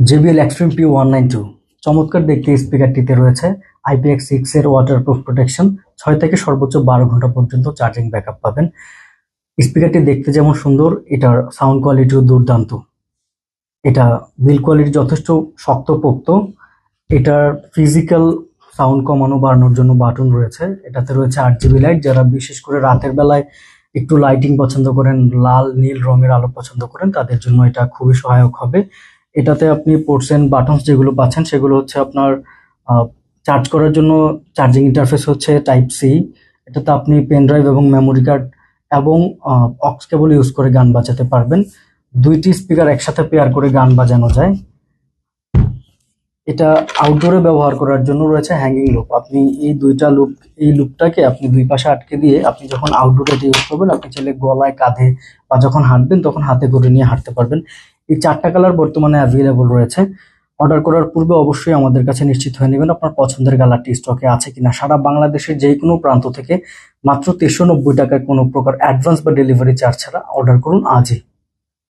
JBL Extreme P192 চমৎকার দেখতে স্পিকারটিতে রয়েছে IPX6 এর ওয়াটারপ্রুফ প্রোটেকশন। 6 থেকে সর্বোচ্চ 12 ঘন্টা পর্যন্ত চার্জিং ব্যাকআপ পাবেন। স্পিকারটি দেখতে যেমন সুন্দর, এটার সাউন্ড কোয়ালিটিও দুর্দান্ত। এটা বিল্ড কোয়ালিটি যথেষ্ট শক্তপোক্ত। এটার ফিজিক্যাল সাউন্ড কমানো বাড়ানোর জন্য বাটন রয়েছে। এটাতে রয়েছে 8GB লাইট। যারা বিশেষ করে রাতের বেলায় একটু লাইটিং পছন্দ করেন, লাল নীল রঙের আলো পছন্দ করেন, তাদের জন্য এটা খুবই সহায়ক হবে। এটাতে আপনি পোর্টস এন্ড বাটনস যেগুলো পাচ্ছেন সেগুলো হচ্ছে আপনার চার্জ করার জন্য চার্জিং ইন্টারফেস হচ্ছে টাইপ সি। এটাতে আপনি পেন ড্রাইভ এবং মেমোরি কার্ড এবং অক্স কেবল ইউজ করে গান বাজাতে পারবেন। দুইটি স্পিকার একসাথে পেয়ার করে গান বাজানো যায়। এটা আউটডোরে ব্যবহার করার জন্য রয়েছে হ্যাঙ্গিং লুপ। আপনি এই লুপটাকে আপনি দুই পাশে আটকে দিয়ে আপনি যখন আউটডোরে ইউজ করবেন, আপনি চাইলে গলায়, কাঁধে বা যখন হাঁটবেন তখন হাতে করে নিয়ে হাঁটতে পারবেন। এই 4টা কালার বর্তমানে অ্যাভেলেবল রয়েছে। অর্ডার করার পূর্বে অবশ্যই আমাদের কাছে নিশ্চিত হয়ে নেবেন আপনার পছন্দের কালারটি স্টকে আছে কিনা। সারা বাংলাদেশের যে কোনো প্রান্ত থেকে মাত্র 390 টাকায় কোনো প্রকার অ্যাডভান্স বা ডেলিভারি চার্জ ছাড়া অর্ডার করুন আজই।